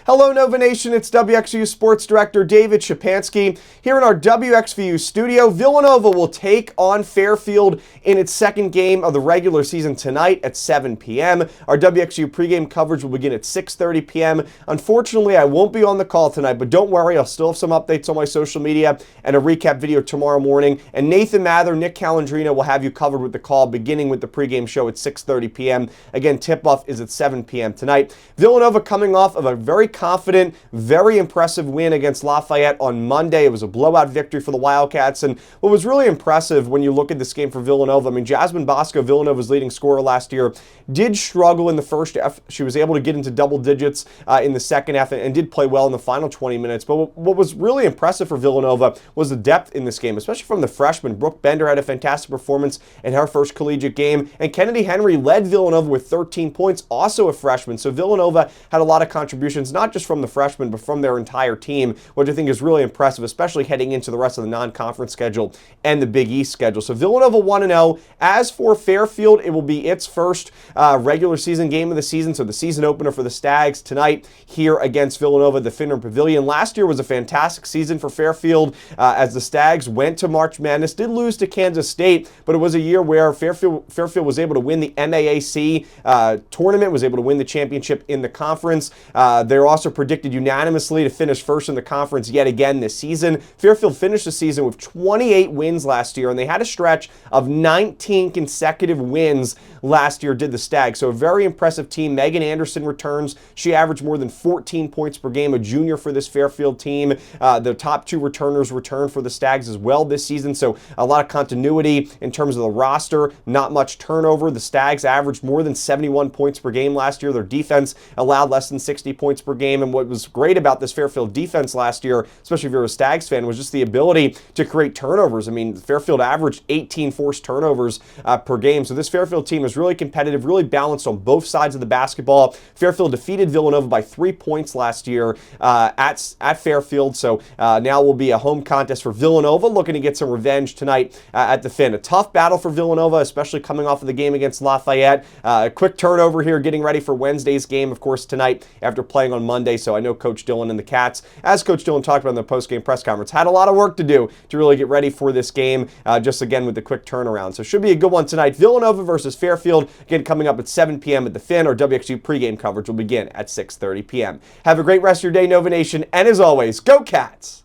Hello Nova Nation, it's WXVU Sports Director David Szczepanski here in our WXVU studio. Villanova will take on Fairfield in its second game of the regular season tonight at 7 p.m. Our WXVU pregame coverage will begin at 6:30 p.m. Unfortunately, I won't be on the call tonight, but don't worry, I'll still have some updates on my social media and a recap video tomorrow morning. And Nathan Mather, Nick Calandrino will have you covered with the call beginning with the pregame show at 6:30 p.m. Again, tip-off is at 7 p.m. tonight. Villanova coming off of a very confident, very impressive win against Lafayette on Monday. It was a blowout victory for the Wildcats, and what was really impressive when you look at this game for Villanova, I mean, Jasmine Bosco, Villanova's leading scorer last year, did struggle in the first half. She was able to get into double digits in the second half and did play well in the final 20 minutes. But what was really impressive for Villanova was the depth in this game, especially from the freshmen. Brooke Bender had a fantastic performance in her first collegiate game, and Kennedy Henry led Villanova with 13 points, also a freshman. So Villanova had a lot of contributions, not just from the freshmen, but from their entire team, which I think is really impressive, especially heading into the rest of the non-conference schedule and the Big East schedule. So Villanova 1-0. As for Fairfield, it will be its first regular season game of the season, so the season opener for the Stags tonight here against Villanova at the Finner Pavilion. Last year was a fantastic season for Fairfield as the Stags went to March Madness, did lose to Kansas State, but it was a year where Fairfield was able to win the MAAC tournament, was able to win the championship in the conference. They're also predicted unanimously to finish first in the conference yet again this season. Fairfield finished the season with 28 wins last year, and they had a stretch of 19 consecutive wins last year, did the Stags. So a very impressive team. Megan Anderson returns. She averaged more than 14 points per game, a junior for this Fairfield team. The top two returners return for the Stags as well this season, so a lot of continuity in terms of the roster, not much turnover. The Stags averaged more than 71 points per game last year. Their defense allowed less than 60 points per game, and what was great about this Fairfield defense last year, especially if you're a Stags fan, was just the ability to create turnovers. I mean, Fairfield averaged 18 forced turnovers per game, so this Fairfield team is really competitive, really balanced on both sides of the basketball. Fairfield defeated Villanova by 3 points last year at Fairfield, so now will be a home contest for Villanova, looking to get some revenge tonight at the Finn. A tough battle for Villanova, especially coming off of the game against Lafayette. A quick turnover here, getting ready for Wednesday's game, of course, tonight after playing on Monday, so I know Coach Dillon and the Cats, as Coach Dillon talked about in the post-game press conference, had a lot of work to do to really get ready for this game, just again with the quick turnaround. So should be a good one tonight. Villanova versus Fairfield, again coming up at 7 p.m. at the Finn. Our WXU pregame coverage will begin at 6:30 p.m. Have a great rest of your day, Nova Nation, and as always, go Cats!